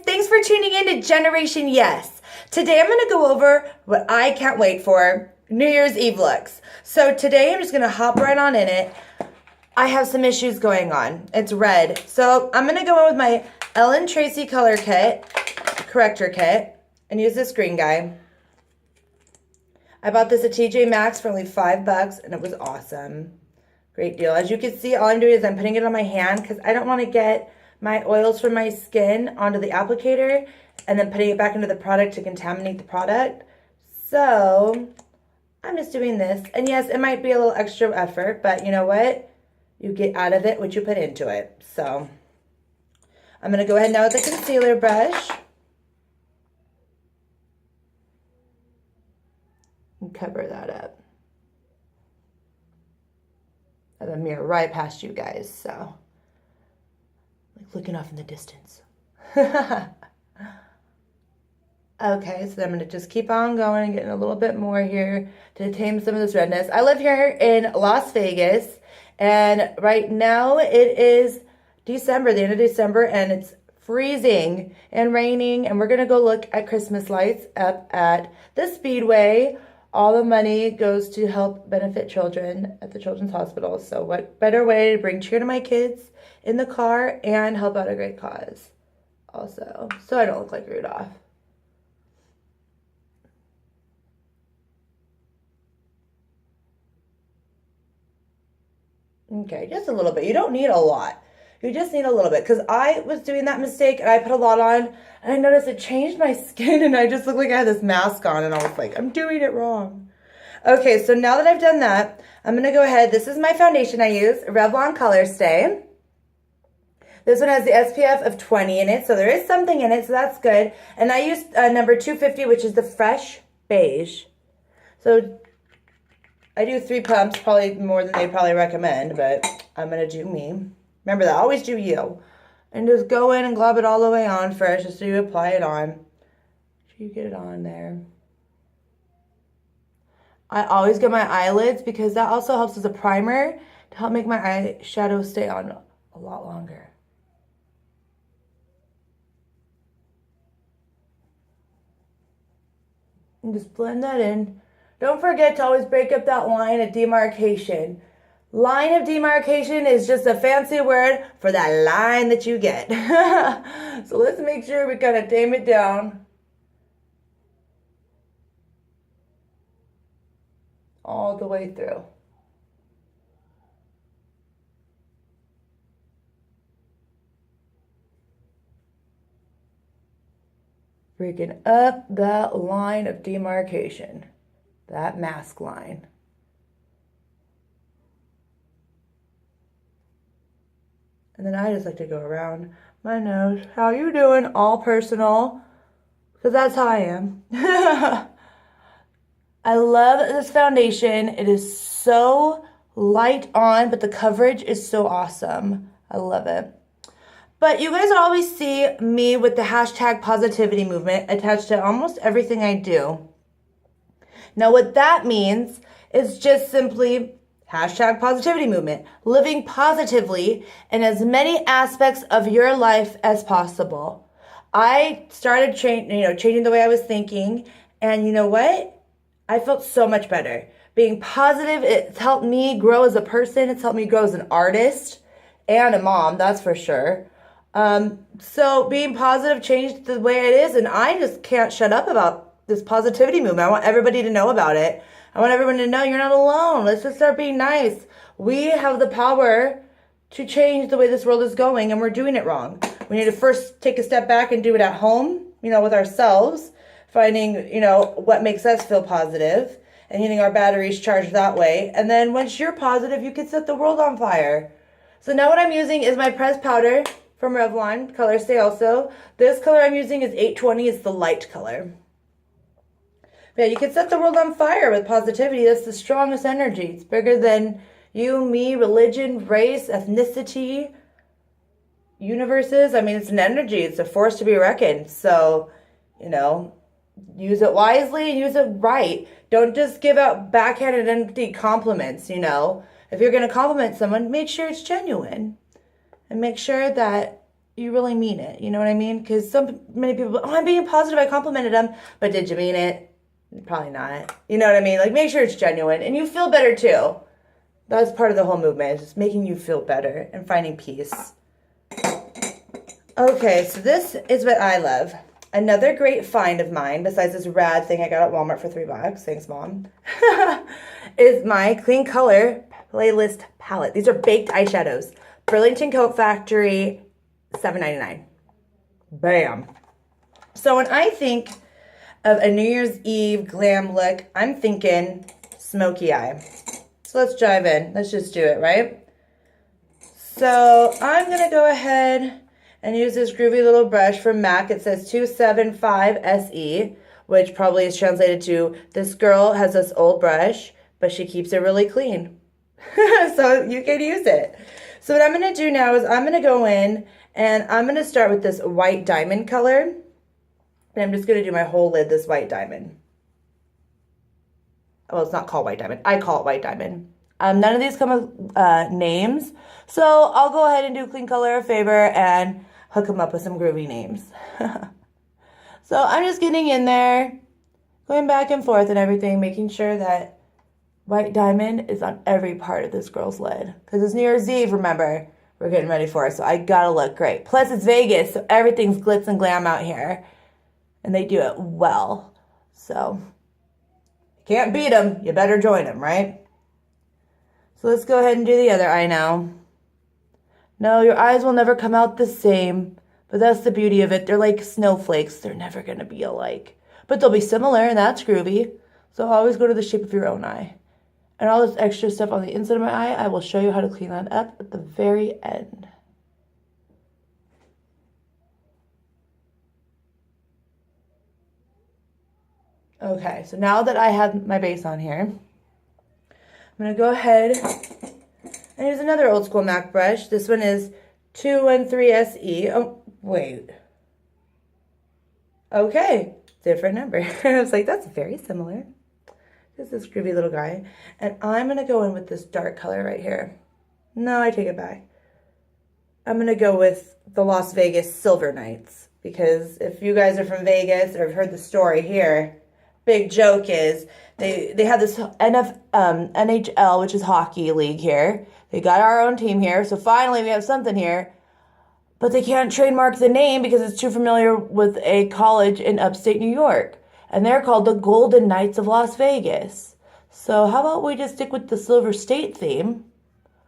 thanks for tuning in to Generation Yes. Today I'm going to go over what I can't wait for, New Year's Eve looks. So today I'm just going to hop right on in it. I have some issues going on. It's red. So I'm going to go in with my Ellen Tracy color kit, corrector kit, and use this green guy. I bought this at TJ Maxx for only $5 and it was awesome. Great deal. As you can see, all I'm doing is I'm putting it on my hand because I don't want to get my oils from my skin onto the applicator and then putting it back into the product to contaminate the product. So I'm just doing this. And yes, it might be a little extra effort, but you know what? You get out of it what you put into it. So I'm going to go ahead now with the concealer brush and cover that up. I have a mirror right past you guys, so like looking off in the distance. Okay, so I'm going to just keep on going and getting a little bit more here to tame some of this redness. I live here in Las Vegas, and right now it is December, the end of December, and it's freezing and raining, and we're going to go look at Christmas lights up at the Speedway. All the money goes to help benefit children at the Children's Hospital. So what better way to bring cheer to my kids in the car and help out a great cause also. So I don't look like Rudolph. Okay, just a little bit. You don't need a lot. You just need a little bit, because I was doing that mistake and I put a lot on and I noticed it changed my skin and I just looked like I had this mask on and I was like, I'm doing it wrong. Okay, so now that I've done that, I'm going to go ahead. This is my foundation I use, Revlon Color Stay. This one has the SPF of 20 in it, so there is something in it, so that's good. And I used number 250, which is the Fresh Beige. So I do 3 pumps, probably more than they probably recommend, but I'm going to do me. Remember that, always do you. And just go in and glob it all the way on first, just so you apply it on. Make sure you get it on there. I always get my eyelids because that also helps as a primer to help make my eyeshadow stay on a lot longer. And just blend that in. Don't forget to always break up that line of demarcation. Line of demarcation is just a fancy word for that line that you get. So let's make sure we kind of tame it down. All the way through. Breaking up that line of demarcation. That mask line. And then I just like to go around my nose. How you doing? All personal. Because that's how I am. I love this foundation. It is so light on, but the coverage is so awesome. I love it. But you guys always see me with the hashtag positivity movement attached to almost everything I do. Now what that means is just simply hashtag positivity movement, living positively in as many aspects of your life as possible. I started changing the way I was thinking, and you know what? I felt so much better. Being positive, it's helped me grow as a person. It's helped me grow as an artist and a mom, that's for sure. So being positive changed the way it is, and I just can't shut up about this positivity movement. I want everybody to know about it. I want everyone to know you're not alone. Let's just start being nice. We have the power to change the way this world is going, and we're doing it wrong. We need to first take a step back and do it at home, with ourselves, finding, what makes us feel positive and getting our batteries charged that way. And then once you're positive, you can set the world on fire. So now what I'm using is my pressed powder from Revlon Color Stay also. This color I'm using is 820. It's the light color. Yeah, you can set the world on fire with positivity. That's the strongest energy. It's bigger than you, me, religion, race, ethnicity, universes. I mean, it's an energy. It's a force to be reckoned. So, use it wisely and use it right. Don't just give out backhanded empty compliments, If you're going to compliment someone, make sure it's genuine. And make sure that you really mean it. You know what I mean? Because many people, oh, I'm being positive, I complimented them, but did you mean it? Probably not. You know what I mean? Like, make sure it's genuine, and you feel better too. That's part of the whole movement, is just making you feel better and finding peace. Okay, so this is what I love. Another great find of mine, besides this rad thing I got at Walmart for $3, thanks Mom, is my Clean Color Playlist Palette. These are baked eyeshadows. Burlington Coat Factory, $7.99. Bam. So when I think of a New Year's Eve glam look, I'm thinking smoky eye. So let's dive in. Let's just do it, right? So I'm going to go ahead and use this groovy little brush from MAC. It says 275 SE, which probably is translated to, this girl has this old brush, but she keeps it really clean. So you can use it. So what I'm going to do now is I'm going to go in and I'm going to start with this white diamond color. And I'm just going to do my whole lid this white diamond. Well, it's not called white diamond. I call it white diamond. None of these come with names. So I'll go ahead and do Clean Color a favor and hook them up with some groovy names. So I'm just getting in there, going back and forth and everything, making sure that white diamond is on every part of this girl's lid. Because it's New Year's Eve, remember. We're getting ready for it, so I gotta look great. Plus, it's Vegas, so everything's glitz and glam out here. And they do it well. So, can't beat them. You better join them, right? So let's go ahead and do the other eye now. No, your eyes will never come out the same. But that's the beauty of it. They're like snowflakes. They're never going to be alike. But they'll be similar, and that's groovy. So always go to the shape of your own eye. And all this extra stuff on the inside of my eye, I will show you how to clean that up at the very end. Okay, so now that I have my base on here, I'm going to go ahead and use another old school MAC brush. This one is 213 SE. Oh, wait. Okay, different number. I was like, that's very similar. This is this groovy little guy. And I'm going to go in with this dark color right here. No, I take it back. I'm going to go with the Las Vegas Silver Knights. Because if you guys are from Vegas or have heard the story here, big joke is they have this NHL, which is hockey league here. They got our own team here. So finally we have something here. But they can't trademark the name because it's too familiar with a college in upstate New York. And they're called the Golden Knights of Las Vegas. So how about we just stick with the Silver State theme?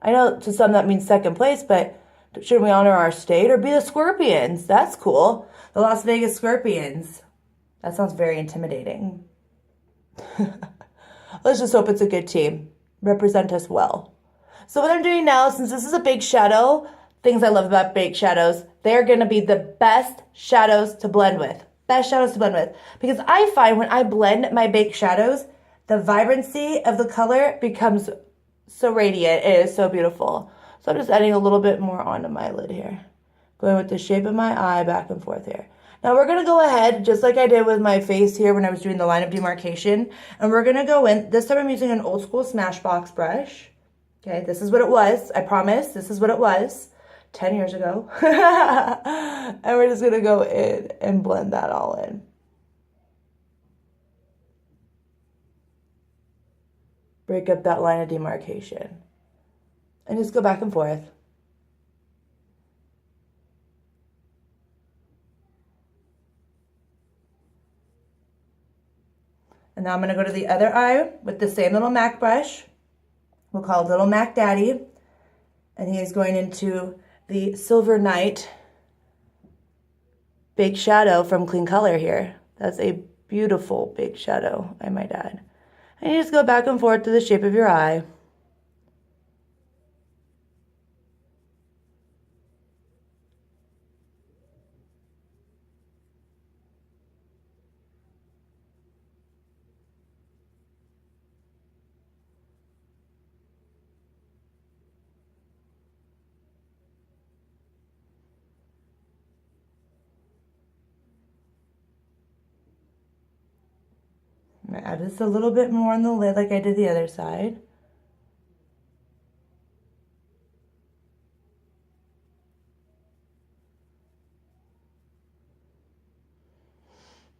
I know to some that means second place, but shouldn't we honor our state or be the Scorpions? That's cool. The Las Vegas Scorpions. That sounds very intimidating. Let's just hope it's a good team. Represent us well. So what I'm doing now, since this is a big shadow, things I love about baked shadows, they're going to be the best shadows to blend with. Best shadows to blend with. Because I find when I blend my baked shadows, the vibrancy of the color becomes so radiant. It is so beautiful. So I'm just adding a little bit more onto my lid here. Going with the shape of my eye back and forth here. Now we're going to go ahead, just like I did with my face here when I was doing the line of demarcation. And we're going to go in. This time I'm using an old school Smashbox brush. Okay, this is what it was. I promise, this is what it was 10 years ago. And we're just going to go in and blend that all in. Break up that line of demarcation. And just go back and forth. And now I'm going to go to the other eye with the same little MAC brush. We'll call it Little Mac Daddy. And he is going into the Silver Knight big shadow from Clean Color here. That's a beautiful big shadow, I might add. And you just go back and forth to the shape of your eye. I'm going to add just a little bit more on the lid like I did the other side.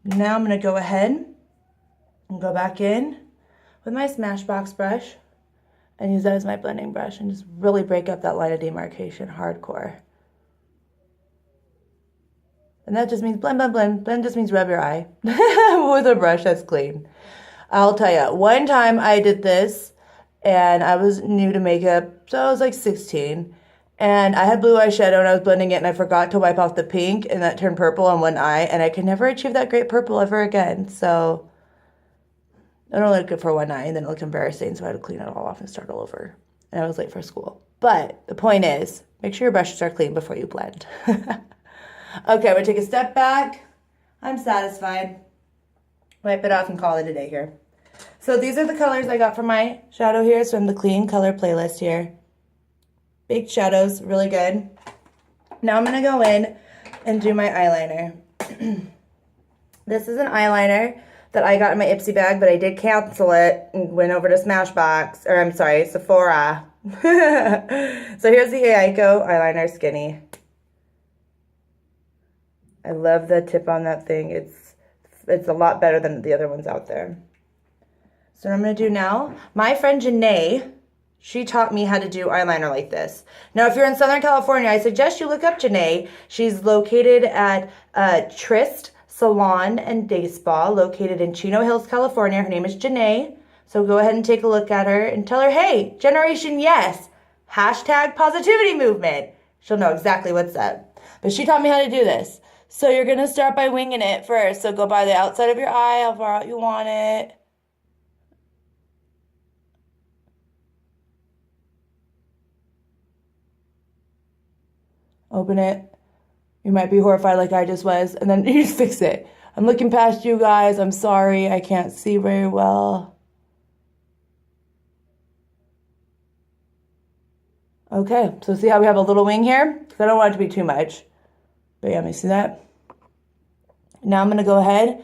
Now I'm gonna go ahead and go back in with my Smashbox brush and use that as my blending brush and just really break up that line of demarcation hardcore. And that just means blend, blend, blend. Blend just means rub your eye with a brush that's clean. I'll tell you, one time I did this and I was new to makeup, so I was like 16. And I had blue eyeshadow and I was blending it and I forgot to wipe off the pink and that turned purple on one eye and I could never achieve that great purple ever again. So I don't look good for one eye and then it looked embarrassing, so I had to clean it all off and start all over. And I was late for school. But the point is, make sure your brushes are clean before you blend. Okay, I'm gonna take a step back. I'm satisfied. Wipe it off and call it a day here. So these are the colors I got from my shadow here. So from the clean color playlist here. Baked shadows, really good. Now I'm gonna go in and do my eyeliner. This is an eyeliner that I got in my Ipsy bag, but I did cancel it and went over to Smashbox, or I'm sorry, Sephora. So here's the Aiko eyeliner skinny. I love the tip on that thing. It's a lot better than the other ones out there. So what I'm going to do now, my friend Janae, she taught me how to do eyeliner like this. Now, if you're in Southern California, I suggest you look up Janae. She's located at Trist Salon and Day Spa, located in Chino Hills, California. Her name is Janae. So go ahead and take a look at her and tell her, hey, Generation Yes, hashtag positivity movement. She'll know exactly what's up. But she taught me how to do this. So you're going to start by winging it first. So go by the outside of your eye, how far out you want it. Open it. You might be horrified like I just was. And then you just fix it. I'm looking past you guys. I'm sorry. I can't see very well. Okay. So see how we have a little wing here? Because I don't want it to be too much. But yeah, let me see that. Now I'm going to go ahead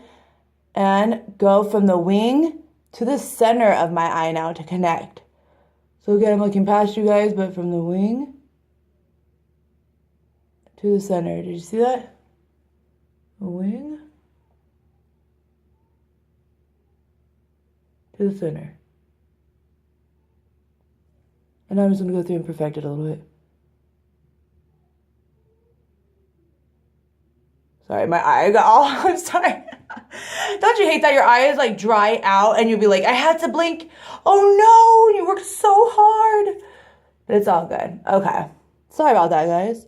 and go from the wing to the center of my eye now to connect. So again, I'm looking past you guys, but from the wing to the center. Did you see that? The wing to the center. And I'm just going to go through and perfect it a little bit. Sorry, my eye got all, I'm sorry. Don't you hate that your eyes like dry out and you'll be like, I had to blink. Oh no, you worked so hard. But it's all good. Okay. Sorry about that, guys.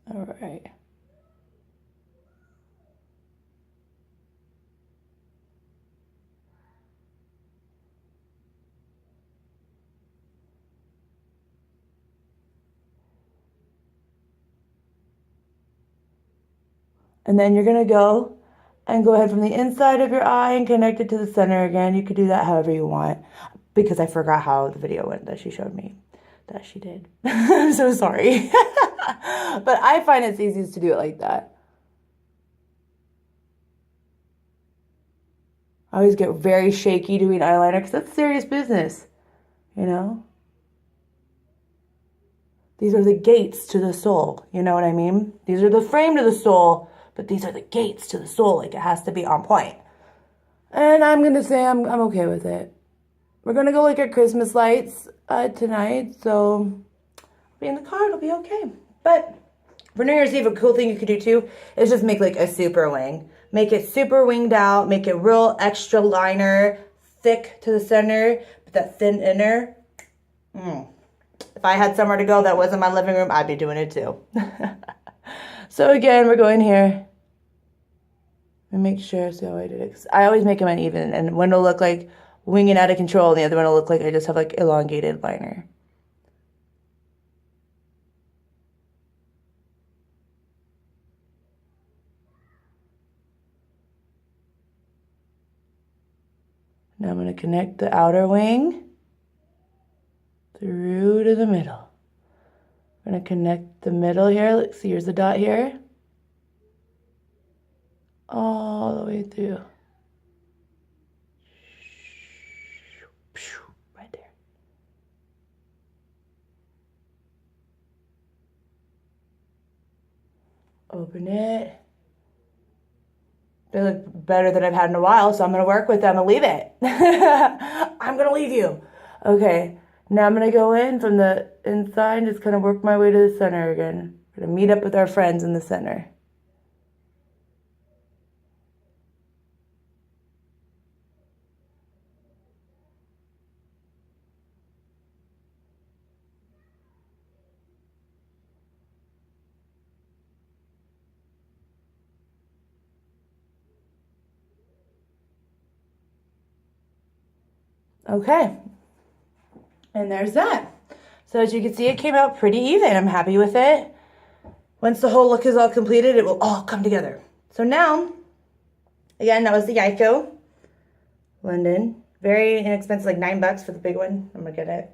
All right. And then you're going to go ahead from the inside of your eye and connect it to the center again. You could do that however you want because I forgot how the video went that she showed me that she did. I'm so sorry. But I find it's easiest to do it like that. I always get very shaky doing eyeliner because that's serious business, you know? These are the gates to the soul, you know what I mean? These are the frame to the soul, but these are the gates to the soul, like it has to be on point. And I'm going to say I'm okay with it. We're going to go look at Christmas lights tonight, so I'll be in the car, it'll be okay. But for New Year's Eve, a cool thing you could do too is just make like a super wing. Make it super winged out, make it real extra liner, thick to the center, but that thin inner. If I had somewhere to go that wasn't my living room, I'd be doing it too. So again, we're going here. And make sure, see how I did it. 'Cause I always make them uneven, and one will look like winging out of control, and the other one will look like I just have like elongated liner. Now I'm going to connect the outer wing through to the middle. I'm going to connect the middle here. Let's see, here's the dot here. All the way through. Right there. Open it. They look better than I've had in a while, so I'm going to work with them and leave it. I'm going to leave you. Okay, now I'm going to go in from the inside and just kind of work my way to the center again. We're going to meet up with our friends in the center. Okay, and there's that. So as you can see, it came out pretty even. I'm happy with it. Once the whole look is all completed, it will all come together. So now, again, that was the Geico London. Very inexpensive, like $9 for the big one. I'm gonna get it.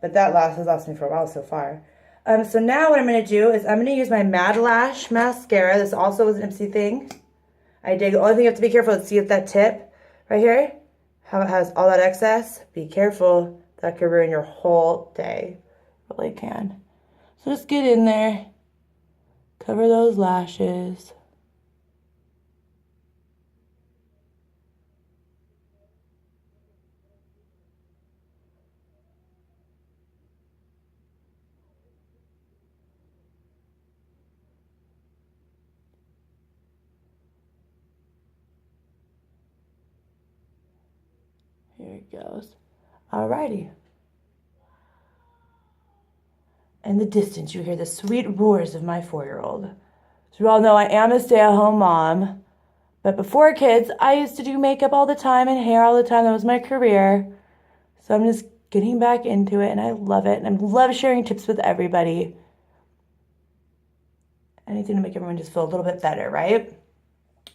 But that has lasted me for a while so far. So now what I'm gonna do is I'm gonna use my Mad Lash mascara. This also was an Ipsy thing. I dig. The only thing you have to be careful is see if that tip right here, how it has all that excess. Be careful. That could ruin your whole day. Really can. So just get in there. Cover those lashes. Here it goes. Alrighty. In the distance, you hear the sweet roars of my 4-year-old. So you all know I am a stay-at-home mom. But before kids, I used to do makeup all the time and hair all the time. That was my career. So I'm just getting back into it, and I love it. And I love sharing tips with everybody. Anything to make everyone just feel a little bit better, right?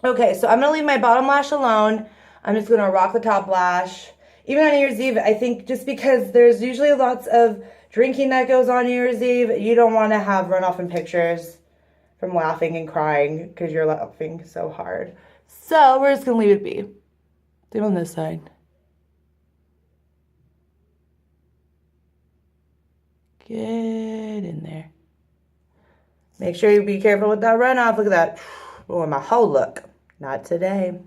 Okay, so I'm going to leave my bottom lash alone. I'm just going to rock the top lash. Even on New Year's Eve, I think just because there's usually lots of drinking that goes on New Year's Eve, you don't want to have runoff in pictures from laughing and crying because you're laughing so hard. So we're just going to leave it be. Same on this side. Get in there. Make sure you be careful with that runoff. Look at that. Oh, my whole look. Not today.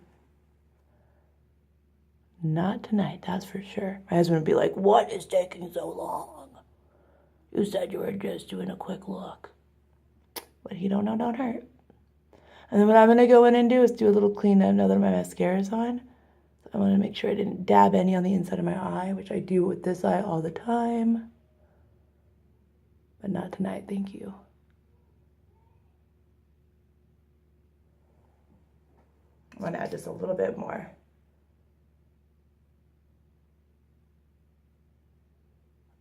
Not tonight, that's for sure. My husband would be like, what is taking so long? You said you were just doing a quick look. What you don't know don't hurt. And then what I'm going to go in and do is do a little cleanup now that my mascara's on. So I want to make sure I didn't dab any on the inside of my eye, which I do with this eye all the time. But not tonight, thank you. I'm going to add just a little bit more.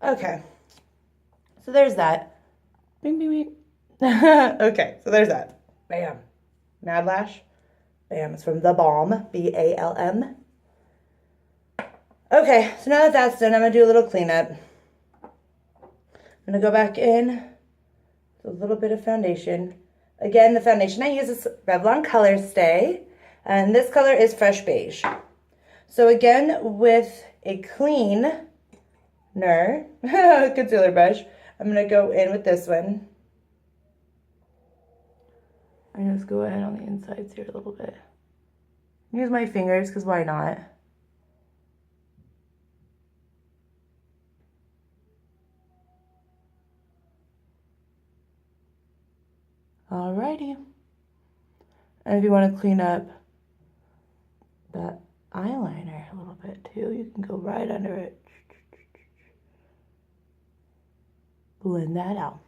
Okay, so there's that. Bing, bing, bing. Okay, so there's that. Bam. Mad Lash. Bam. It's from The Balm. B-A-L-M. Okay, so now that that's done, I'm going to do a little cleanup. I'm going to go back in with a little bit of foundation. Again, the foundation I use is Revlon Color Stay. And this color is Fresh Beige. So again, with a clean concealer brush, I'm going to go in with this one. I'm just go ahead on the insides here a little bit. Use my fingers, because why not? Alrighty. And if you want to clean up that eyeliner a little bit too, you can go right under it. Blend that out.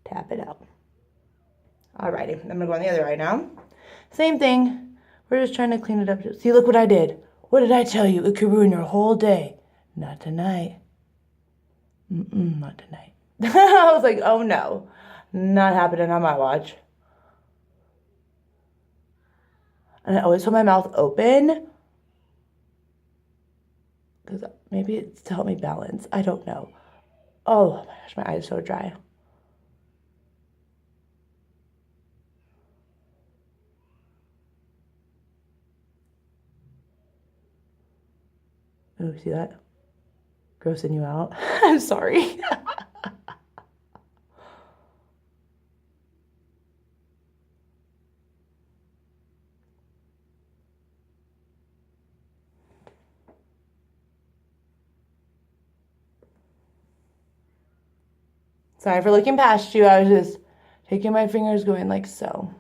Tap it out. Alrighty, I'm going to go on the other eye now. Same thing. We're just trying to clean it up. See, look what I did. What did I tell you? It could ruin your whole day. Not tonight. Not tonight. I was like, oh no. Not happening on my watch. And I always hold my mouth open. Because maybe it's to help me balance. I don't know. Oh my gosh, my eyes are so dry. Oh, see that? Grossing you out? I'm sorry. Sorry for looking past you. I was just taking my fingers going like so.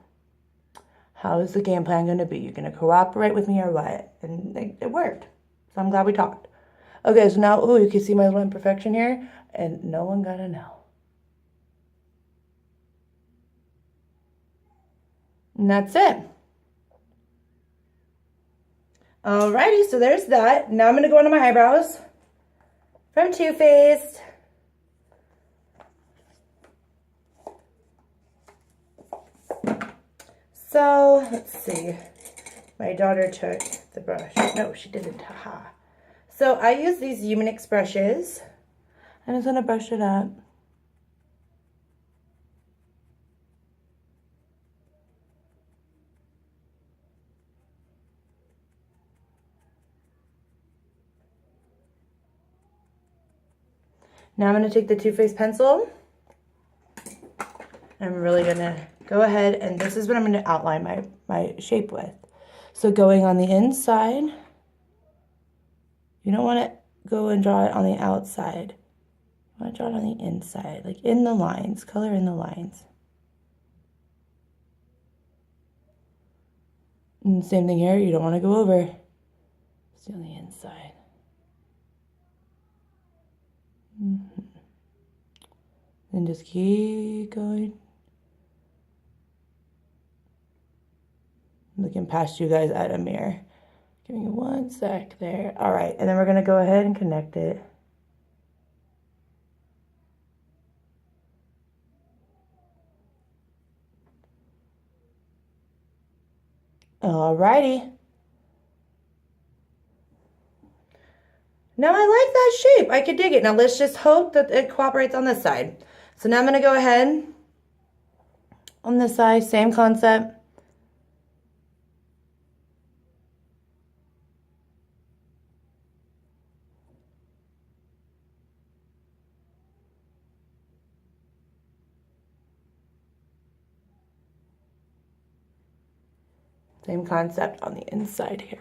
How is the game plan going to be? You going to cooperate with me or what? And it worked. So I'm glad we talked. Okay, so now, oh, you can see my little imperfection here. And no one got to know. And that's it. Alrighty, so there's that. Now I'm going to go onto my eyebrows from Too Faced. So, let's see. My daughter took the brush. No, she didn't. Haha. So, I use these Humanix brushes. I'm just going to brush it up. Now I'm going to take the Too Faced pencil. I'm really going to go ahead, and this is what I'm going to outline my shape with. So going on the inside, you don't want to go and draw it on the outside. You want to draw it on the inside, like in the lines, color in the lines. And same thing here, you don't want to go over. It's on the inside. And just keep going. Looking past you guys at a mirror. Give me 1 sec there. All right, and then we're gonna go ahead and connect it. All righty. Now I like that shape. I could dig it. Now let's just hope that it cooperates on this side. So now I'm gonna go ahead on this side, same concept. Same concept on the inside here.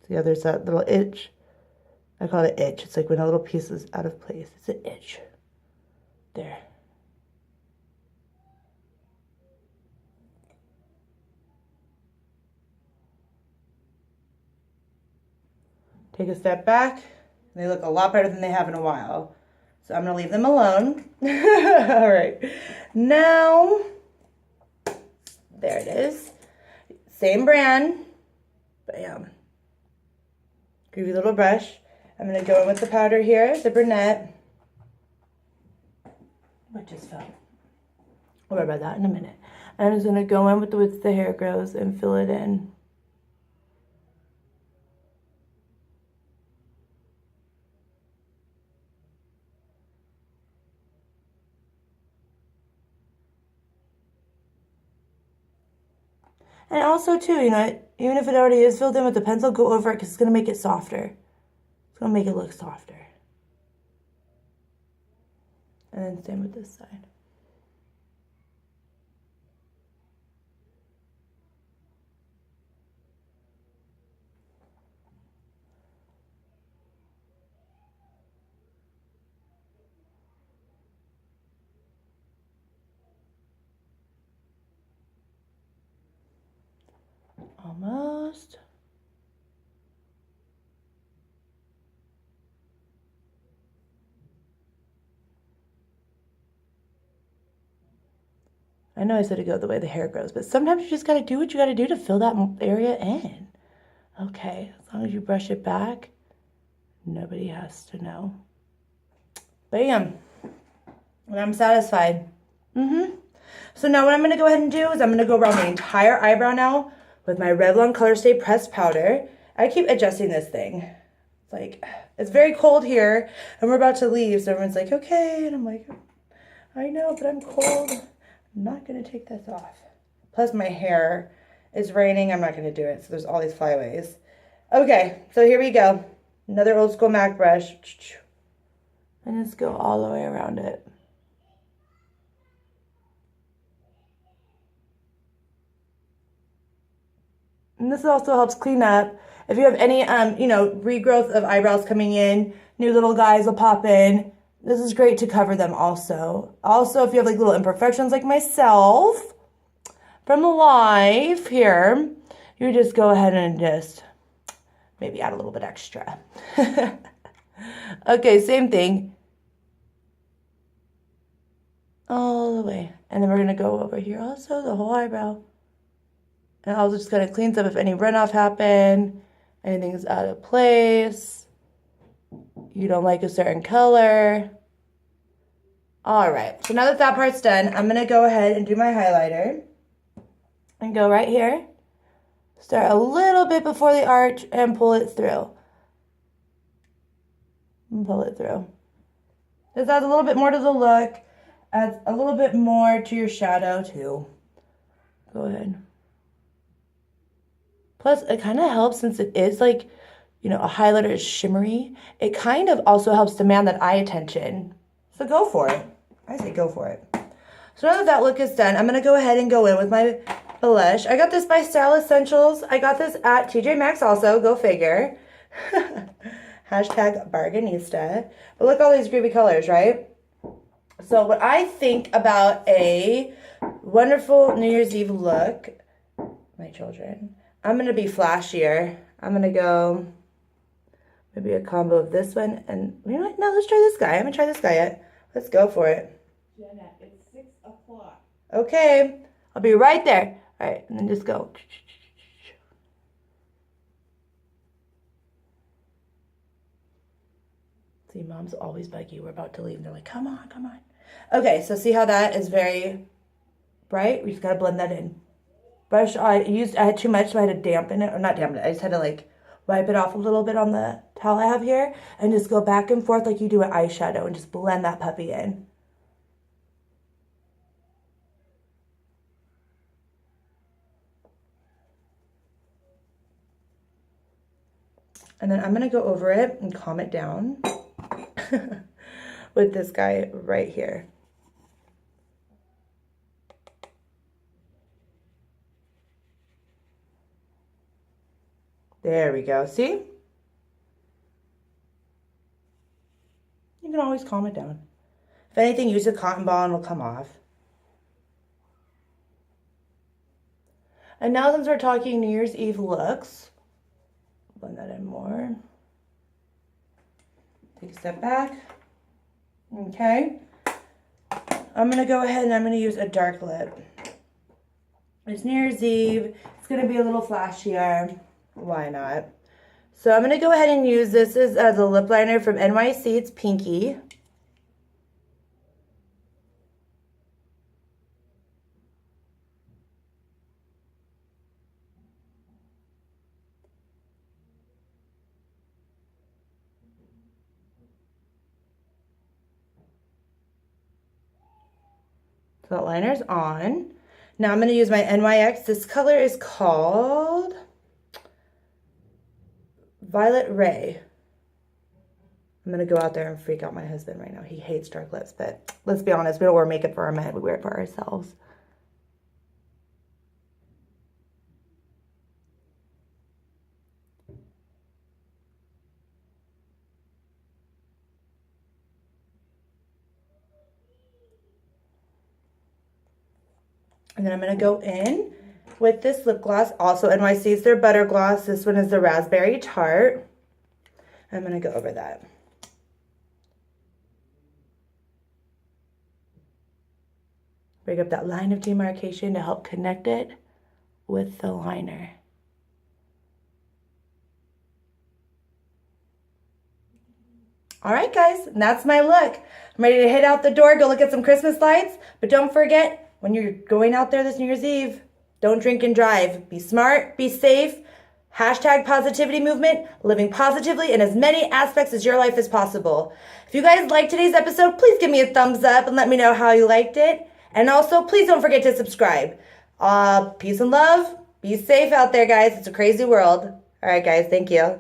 The other side, little itch. I call it itch. It's like when a little piece is out of place. It's an itch. There. Take a step back. They look a lot better than they have in a while. So I'm going to leave them alone. All right. Now, there it is. Same brand. Bam. Groovy little brush. I'm going to go in with the powder here, the brunette. What just fell? We'll worry about that in a minute. I'm just going to go in with the hair grows and fill it in. And also too, you know, even if it already is filled in with the pencil, go over it because it's going to make it softer. It's going to make it look softer. And then same with this side. Almost. I know I said to go the way the hair grows, but sometimes you just got to do what you got to do to fill that area in. Okay, as long as you brush it back, nobody has to know. Bam. And I'm satisfied. So now what I'm going to go ahead and do is I'm going to go around the entire eyebrow now with my Revlon Color Stay Pressed Powder. I keep adjusting this thing. It's like, it's very cold here, and we're about to leave, so everyone's like, okay, and I'm like, I know, but I'm cold. I'm not going to take this off. Plus my hair is raining. I'm not going to do it, so there's all these flyaways. Okay, so here we go. Another old school MAC brush. And just go all the way around it. And this also helps clean up. If you have any, regrowth of eyebrows coming in, new little guys will pop in. This is great to cover them also. Also, if you have like little imperfections like myself from life here, you just go ahead and just maybe add a little bit extra. Okay, same thing. All the way. And then we're going to go over here also, the whole eyebrow. And also just kind of cleans up if any runoff happened, anything's out of place, you don't like a certain color. All right, so now that that part's done, I'm going to go ahead and do my highlighter. And go right here. Start a little bit before the arch and pull it through. And pull it through. This adds a little bit more to the look. Adds a little bit more to your shadow too. Go ahead. Plus, it kind of helps since it is like, a highlighter is shimmery. It kind of also helps demand that eye attention. So go for it. I say go for it. So now that that look is done, I'm going to go ahead and go in with my blush. I got this by Style Essentials. I got this at TJ Maxx also. Go figure. Hashtag Bargainista. But look at all these groovy colors, right? So what I think about a wonderful New Year's Eve look, my children, I'm going to be flashier. I'm going to go maybe a combo of this one. And you know what? No, let's try this guy. I haven't tried this guy yet. Let's go for it. Jenna, it's 6 o'clock. Okay. I'll be right there. All right. And then just go. See, moms always bug you. We're about to leave. And they're like, come on, come on. Okay. So see how that is very bright? We just got to blend that in. Brush, I had too much, so I had to dampen it. Or not dampen it. I just had to wipe it off a little bit on the towel I have here. And just go back and forth like you do an eyeshadow. And just blend that puppy in. And then I'm going to go over it and calm it down with this guy right here. There we go. See? You can always calm it down. If anything, use a cotton ball and it'll come off. And now since we're talking New Year's Eve looks, blend that in more. Take a step back. Okay. I'm going to go ahead and I'm going to use a dark lip. It's New Year's Eve. It's going to be a little flashier. Why not? So I'm going to go ahead and use this as a lip liner from NYC. It's Pinky. So that liner's on. Now I'm going to use my NYX. This color is called Violet Ray. I'm going to go out there and freak out my husband right now. He hates dark lips, but let's be honest. We don't wear makeup for our men. We wear it for ourselves. And then I'm going to go in with this lip gloss. Also NYC is their butter gloss. This one is the Raspberry Tart. I'm going to go over that. Bring up that line of demarcation to help connect it with the liner. All right, guys, and that's my look. I'm ready to head out the door, go look at some Christmas lights. But don't forget, when you're going out there this New Year's Eve, don't drink and drive. Be smart, be safe. Hashtag positivity movement, living positively in as many aspects as your life as possible. If you guys liked today's episode, please give me a thumbs up and let me know how you liked it. And also, please don't forget to subscribe. Peace and love. Be safe out there, guys. It's a crazy world. All right, guys. Thank you.